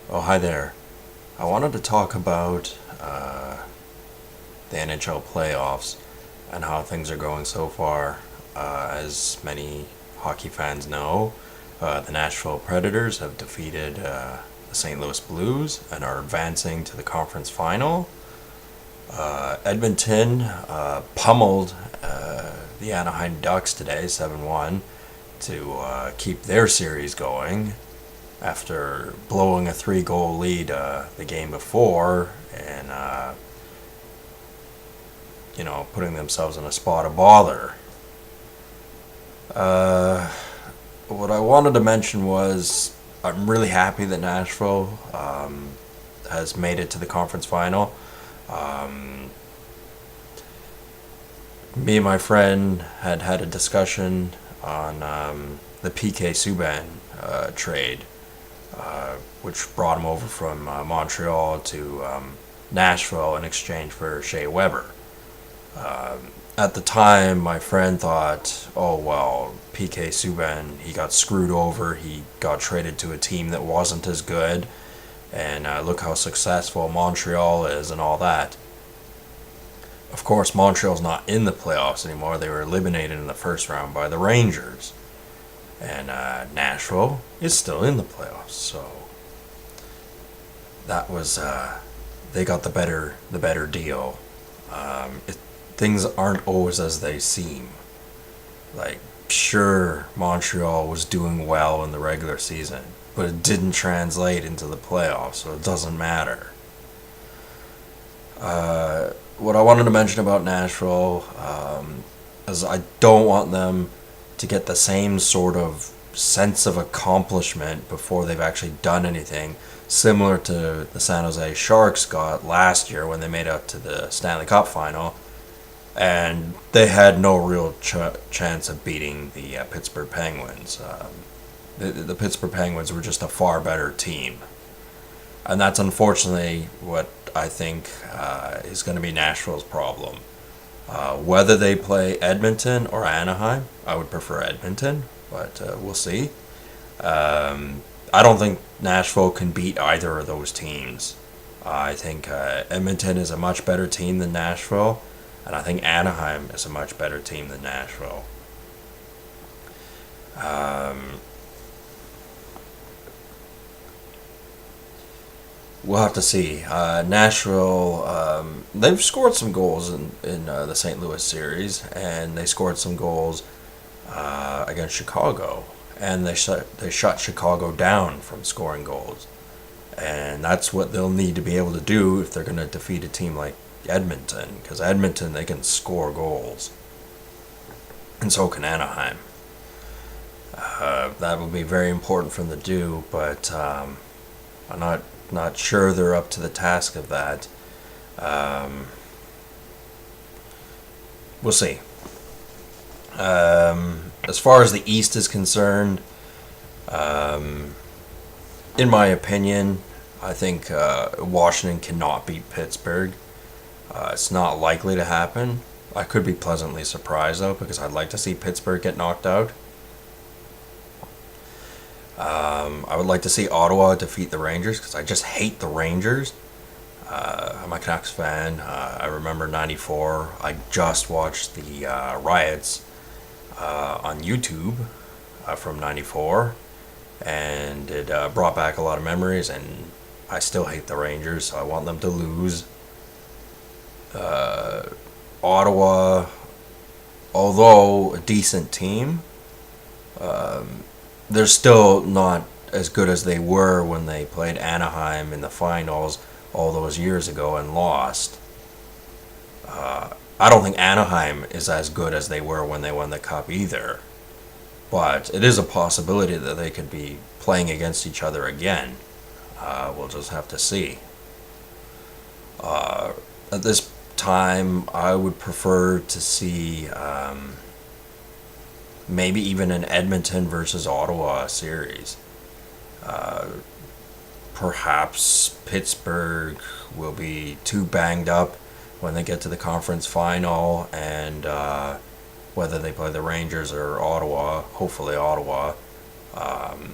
Oh, hi there. I wanted to talk about the NHL playoffs and how things are going so far. As many hockey fans know, the Nashville Predators have defeated the St. Louis Blues and are advancing to the conference final. Edmonton pummeled the Anaheim Ducks today, 7-1, to keep their series going after blowing a 3-goal lead the game before and putting themselves in a spot of bother. Uh, what I wanted to mention was I'm really happy that Nashville has made it to the conference final. Um, Me and my friend had a discussion on the PK Subban trade, which brought him over from Montreal to Nashville in exchange for Shea Weber. At the time, my friend thought, oh, well, PK Subban, he got screwed over. He got traded to a team that wasn't as good. And look how successful Montreal is and all that. Of course, Montreal's not in the playoffs anymore. They were eliminated in the first round by the Rangers. And Nashville is still in the playoffs. So that was, they got the better deal. Things aren't always as they seem. Like, sure, Montreal was doing well in the regular season, but it didn't translate into the playoffs, so it doesn't matter. What I wanted to mention about Nashville is I don't want them to get the same sort of sense of accomplishment before they've actually done anything, similar to the San Jose Sharks got last year when they made it to the Stanley Cup final and they had no real chance of beating the Pittsburgh Penguins. The Pittsburgh Penguins were just a far better team, and that's unfortunately what I think is going to be Nashville's problem. Whether they play Edmonton or Anaheim, I would prefer Edmonton, but we'll see. I don't think Nashville can beat either of those teams. I think Edmonton is a much better team than Nashville, and I think Anaheim is a much better team than Nashville. Um, we'll have to see. Nashville, they've scored some goals in the St. Louis series, and they scored some goals against Chicago, and they shut Chicago down from scoring goals, and that's what they'll need to be able to do if they're going to defeat a team like Edmonton, because Edmonton, they can score goals, and so can Anaheim. That will be very important for them to do, but I'm not sure they're up to the task of that. Um, we'll see. As far as the East is concerned, um, in my opinion, I think Washington cannot beat Pittsburgh. It's not likely to happen. I could be pleasantly surprised though, because I'd like to see Pittsburgh get knocked out. I would like to see Ottawa defeat the Rangers because I just hate the Rangers. I'm a Canucks fan. I remember '94. I just watched the riots on YouTube from '94, and it brought back a lot of memories. And I still hate the Rangers, so I want them to lose. Uh, Ottawa, although a decent team, um, they're still not as good as they were when they played Anaheim in the finals all those years ago and lost. I don't think Anaheim is as good as they were when they won the cup either, but it is a possibility that they could be playing against each other again. We'll just have to see. Uh, at this time, I would prefer to see maybe even an Edmonton versus Ottawa series. Uh, Perhaps Pittsburgh will be too banged up when they get to the conference final, and whether they play the Rangers or Ottawa, hopefully Ottawa, um,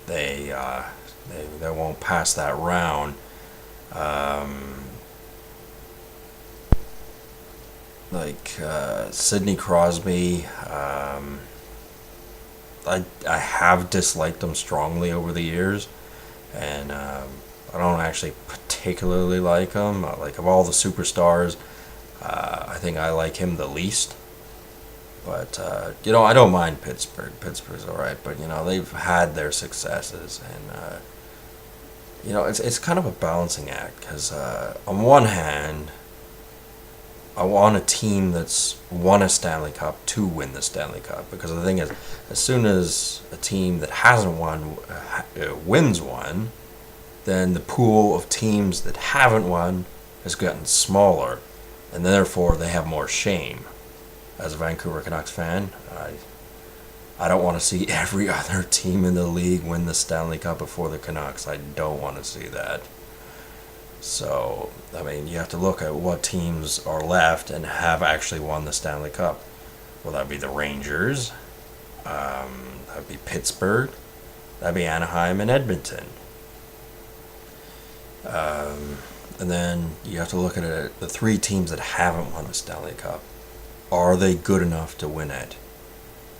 they they won't pass that round. Um, Sidney Crosby, I have disliked him strongly over the years, and I don't actually particularly like him. Like, of all the superstars, I think I like him the least. But I don't mind Pittsburgh. Pittsburgh's all right, but they've had their successes, and it's kind of a balancing act because on one hand, I want a team that's won a Stanley Cup to win the Stanley Cup, because the thing is, as soon as a team that hasn't won wins one, then the pool of teams that haven't won has gotten smaller, and therefore they have more shame. As a Vancouver Canucks fan, I don't want to see every other team in the league win the Stanley Cup before the Canucks. I don't want to see that. So, I mean, you have to look at what teams are left and have actually won the Stanley Cup. Well, that'd be the Rangers, that'd be Pittsburgh, that'd be Anaheim and Edmonton. And then you have to look at it, the three teams that haven't won the Stanley Cup. Are they good enough to win it?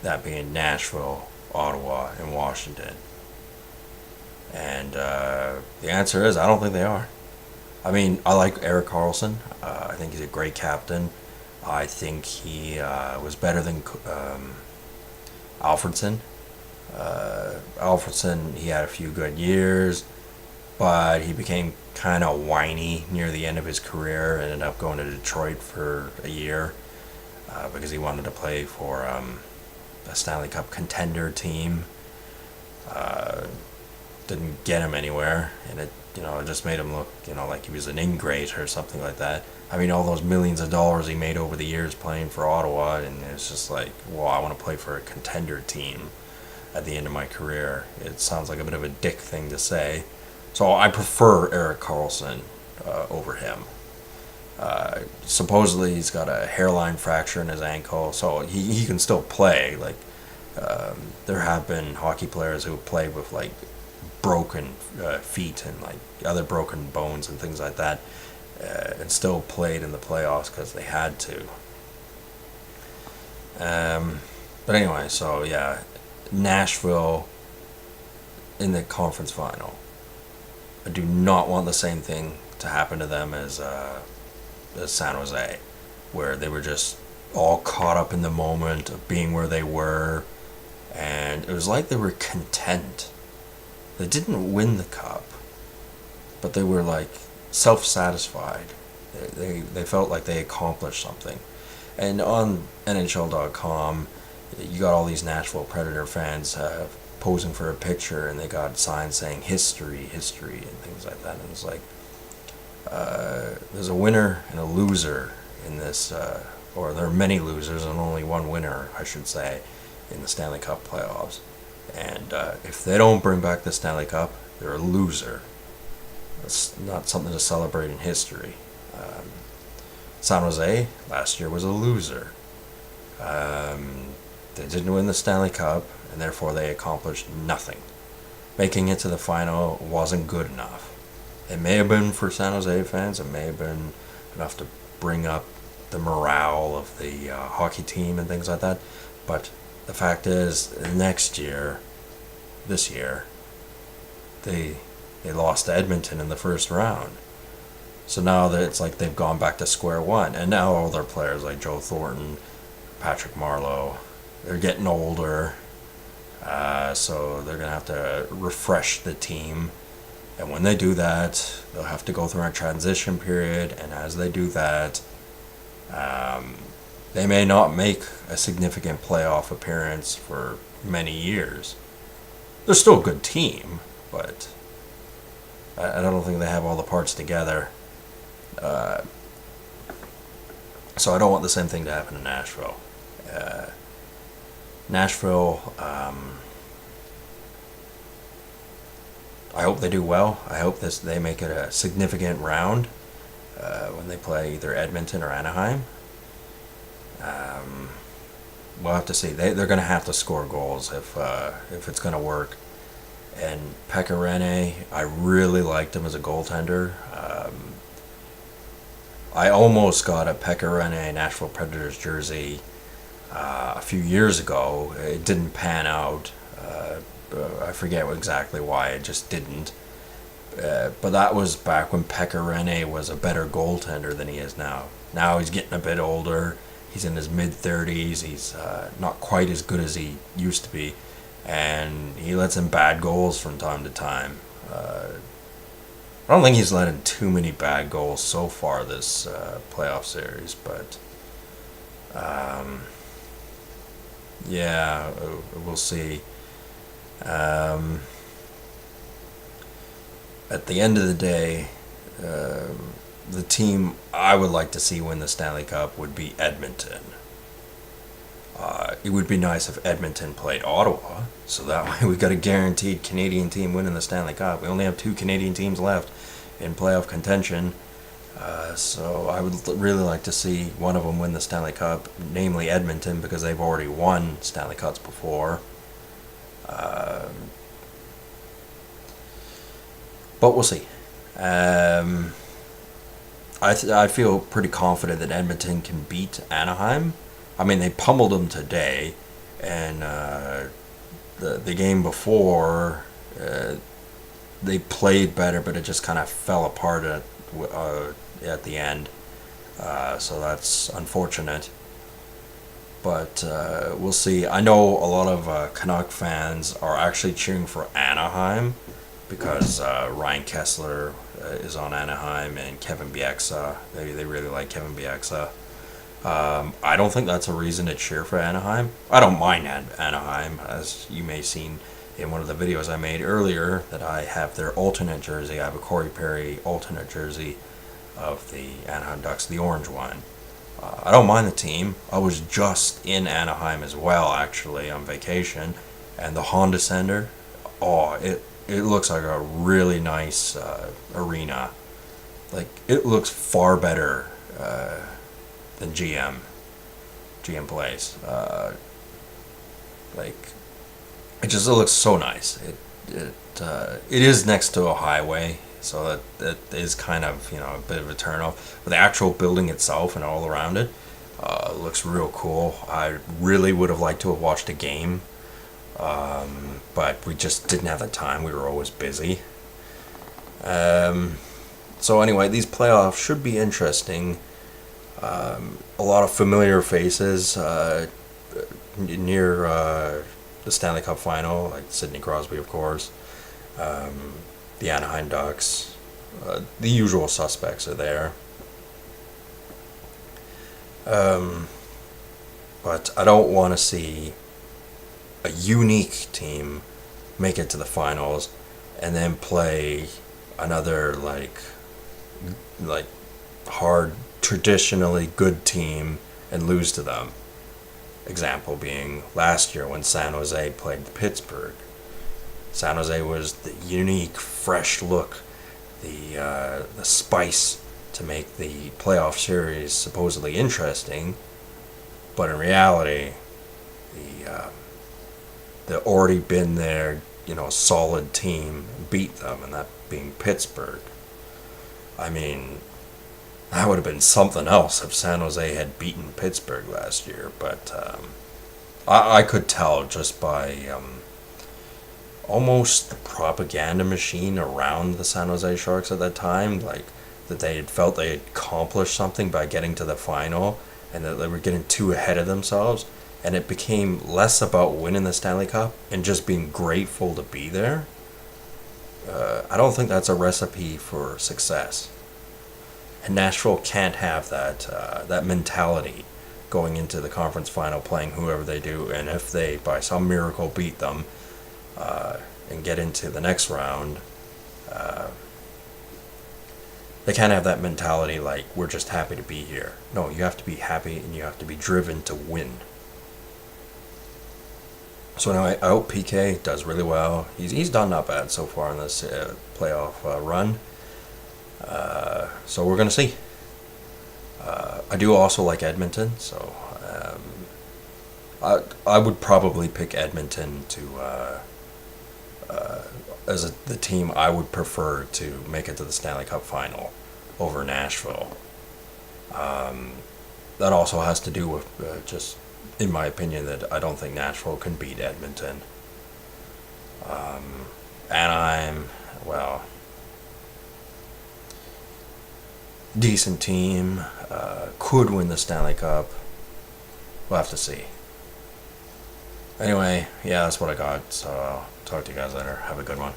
That being Nashville, Ottawa, and Washington. And the answer is, I don't think they are. I mean, I like Erik Karlsson. I think he's a great captain. I think he was better than Alfredsson. Alfredsson, he had a few good years, but he became kind of whiny near the end of his career and ended up going to Detroit for a year because he wanted to play for a Stanley Cup contender team. Didn't get him anywhere, and it just made him look like he was an ingrate or something like that. I mean, all those millions of dollars he made over the years playing for Ottawa, and it's just like, well, I want to play for a contender team at the end of my career. It sounds like a bit of a dick thing to say. So I prefer Erik Karlsson over him. Supposedly he's got a hairline fracture in his ankle, so he can still play. Like, there have been hockey players who play with like broken feet and like other broken bones and things like that, and still played in the playoffs because they had to. But anyway, so yeah, Nashville in the conference final. I do not want the same thing to happen to them as San Jose, where they were just all caught up in the moment of being where they were, and it was like they were content. They didn't win the cup, but they were like self-satisfied. They felt like they accomplished something. And on NHL.com, you got all these Nashville Predator fans posing for a picture, and they got signs saying history, history, and things like that. And it's like, there's a winner and a loser in this, or there are many losers and only one winner, I should say, in the Stanley Cup playoffs. And if they don't bring back the Stanley Cup, they're a loser. It's not something to celebrate in history. San Jose last year was a loser. They didn't win the Stanley Cup, and therefore they accomplished nothing. Making it to the final wasn't good enough. It may have been for San Jose fans, it may have been enough to bring up the morale of the hockey team and things like that, but the fact is, this year, they lost to Edmonton in the first round. So now that it's like they've gone back to square one, and now all their players like Joe Thornton, Patrick Marleau, they're getting older, so they're gonna have to refresh the team. And when they do that, they'll have to go through a transition period, and as they do that, they may not make a significant playoff appearance for many years. They're still a good team, but I don't think they have all the parts together. So I don't want the same thing to happen in Nashville. Nashville, I hope they do well. I hope they make it a significant round when they play either Edmonton or Anaheim. We'll have to see. They're going to have to score goals if it's going to work. And Pekka Rinne, I really liked him as a goaltender. I almost got a Pekka Rinne Nashville Predators jersey a few years ago. It didn't pan out. I forget exactly why. It just didn't. But that was back when Pekka Rinne was a better goaltender than he is now. Now he's getting a bit older. He's in his mid-30s. He's not quite as good as he used to be. And he lets in bad goals from time to time. I don't think he's let in too many bad goals so far this playoff series, but yeah, we'll see. At the end of the day, the team I would like to see win the Stanley Cup would be Edmonton. It would be nice if Edmonton played Ottawa, so that way we got a guaranteed Canadian team winning the Stanley Cup. We only have 2 Canadian teams left in playoff contention, so I would really like to see one of them win the Stanley Cup, namely Edmonton, because they've already won Stanley Cups before. But we'll see. I feel pretty confident that Edmonton can beat Anaheim. I mean, they pummeled them today, and the game before, they played better, but it just kind of fell apart at the end. So that's unfortunate. But we'll see. I know a lot of Canuck fans are actually cheering for Anaheim because Ryan Kessler is on Anaheim and Kevin Bieksa. They really like Kevin Bieksa. I don't think that's a reason to cheer for Anaheim. I don't mind Anaheim, as you may have seen in one of the videos I made earlier, that I have their alternate jersey. I have a Corey Perry alternate jersey of the Anaheim Ducks, the orange one. I don't mind the team. I was just in Anaheim as well, actually, on vacation, and the Honda Center, it looks like a really nice arena. Like, it looks far better than GM Place. Like, it looks so nice. It is next to a highway, so that is kind of, a bit of a turnoff. But the actual building itself and all around it looks real cool. I really would have liked to have watched a game, but we just didn't have the time. We were always busy. So anyway, these playoffs should be interesting. A lot of familiar faces near the Stanley Cup final, like Sidney Crosby, of course, the Anaheim Ducks. The usual suspects are there. But I don't want to see a unique team make it to the finals and then play another like hard, traditionally good team and lose to them. Example being last year when San Jose played Pittsburgh. San Jose was the unique, fresh look, the spice to make the playoff series supposedly interesting, but in reality, the already been there, solid team beat them, and that being Pittsburgh. I mean, that would have been something else if San Jose had beaten Pittsburgh last year, but I could tell just by almost the propaganda machine around the San Jose Sharks at that time, like that they had felt they had accomplished something by getting to the final and that they were getting too ahead of themselves, and it became less about winning the Stanley Cup and just being grateful to be there. I don't think that's a recipe for success. And Nashville can't have that mentality going into the conference final, playing whoever they do, and if they, by some miracle, beat them and get into the next round, they can't have that mentality like, we're just happy to be here. No, you have to be happy and you have to be driven to win. So anyway, I hope PK does really well. He's done not bad so far in this playoff run. So we're going to see. I do also like Edmonton, so I would probably pick Edmonton to the team I would prefer to make it to the Stanley Cup final over Nashville. That also has to do with just, in my opinion, that I don't think Nashville can beat Edmonton. Anaheim, well, decent team, could win the Stanley Cup. We'll have to see. Anyway, yeah, that's what I got. So I'll talk to you guys later. Have a good one.